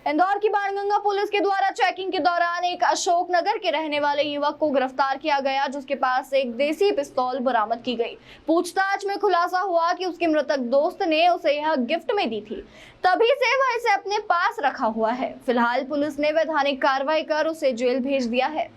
इंदौर की बाणगंगा पुलिस के द्वारा चेकिंग के दौरान एक अशोकनगर के रहने वाले युवक को गिरफ्तार किया गया, जिसके पास एक देसी पिस्तौल बरामद की गई। पूछताछ में खुलासा हुआ कि उसके मृतक दोस्त ने उसे यह गिफ्ट में दी थी, तभी से वह इसे अपने पास रखा हुआ है। फिलहाल पुलिस ने वैधानिक कार्रवाई कर उसे जेल भेज दिया है।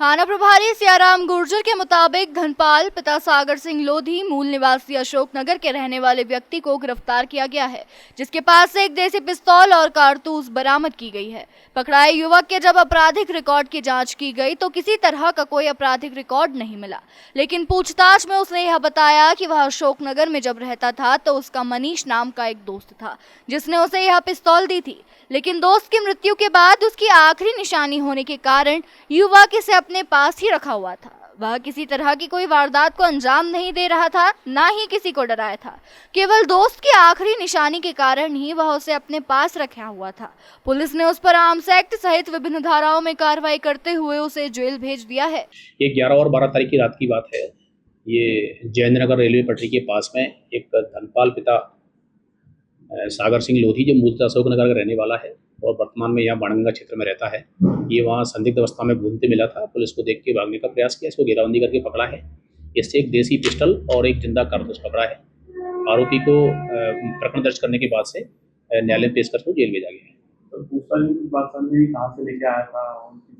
थाना प्रभारी सियाराम गुर्जर के मुताबिक धनपाल पिता सागर सिंह लोधी मूल निवासी अशोकनगर के रहने वाले व्यक्ति को गिरफ्तार किया गया है, जिसके पास से एक देसी पिस्तौल और कारतूस बरामद की गई है। पकड़ाए युवक के जब आपराधिक रिकॉर्ड की जांच की गई तो किसी तरह का कोई आपराधिक रिकॉर्ड नहीं मिला, लेकिन पूछताछ में उसने यह बताया कि वह अशोकनगर में जब रहता था तो उसका मनीष नाम का एक दोस्त था, जिसने उसे यह पिस्तौल दी थी। लेकिन दोस्त की मृत्यु के बाद उसकी आखिरी निशानी होने के कारण युवक इसे अपने पास ही रखा हुआ था। वह किसी तरह की कोई वारदात को अंजाम नहीं दे रहा था, ना ही किसी को डराया था। केवल दोस्त की आखिरी निशानी के कारण ही वह उसे अपने पास रखा हुआ था। पुलिस ने उस पर आर्म्स एक्ट सहित विभिन्न धाराओं में कार्रवाई करते हुए उसे जेल भेज दिया है। ये 11 और 12 तारीख की रात की बात है। ये जयेंद्रनगर रेलवे पटरी के पास में एक धनपाल पिता सागर सिंह लोधी जो मूलतः अशोकनगर का रहने वाला है और वर्तमान में यहाँ बाणगंगा क्षेत्र में रहता है, ये वहाँ संदिग्ध अवस्था में घूमते मिला था। पुलिस को देख के भागने का प्रयास किया, इसको घेराबंदी करके पकड़ा है। इससे एक देसी पिस्टल और एक जिंदा कारतूस पकड़ा है। आरोपी को प्रकरण दर्ज करने के बाद से न्यायालय में पेश करके जेल भेजा गया है। कहाँ से लेके आया था?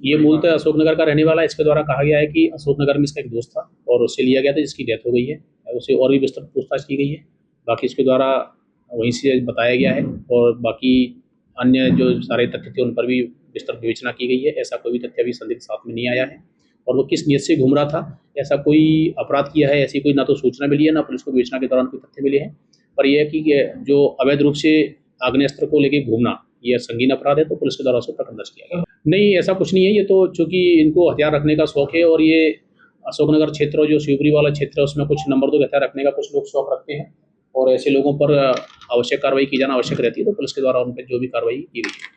ये मूलतः अशोकनगर का रहने वाला है। इसके द्वारा कहा गया है कि अशोकनगर में इसका एक दोस्त था और उससे लिया गया था, जिसकी डेथ हो गई है। उससे और भी विस्तृत पूछताछ की गई है। बाकी इसके द्वारा वहीं से बताया गया है और बाकी अन्य जो सारे तथ्य थे उन पर भी विस्तृत विवेचना की गई है। ऐसा कोई भी तथ्य अभी संदिग्ध साथ में नहीं आया है और वो किस नियत से घूम रहा था, ऐसा कोई अपराध किया है, ऐसी कोई ना तो सूचना मिली है ना पुलिस को विवेचना के दौरान कोई तथ्य मिले हैं। पर यह है कि जो अवैध रूप से आग्नेयास्त्र को लेकर घूमना यह संगीन अपराध है, तो पुलिस के द्वारा उसको प्रकरण दर्ज किया गया। नहीं, ऐसा कुछ नहीं है। ये तो चूंकि इनको हथियार रखने का शौक है और ये अशोकनगर क्षेत्र जो शिवपुरी वाला क्षेत्र है उसमें कुछ नंबर 2 हथियार रखने का कुछ लोग शौक रखते हैं और ऐसे लोगों पर आवश्यक कार्रवाई की जाना आवश्यक रहती है, तो पुलिस के द्वारा उन पर जो भी कार्रवाई की गई है।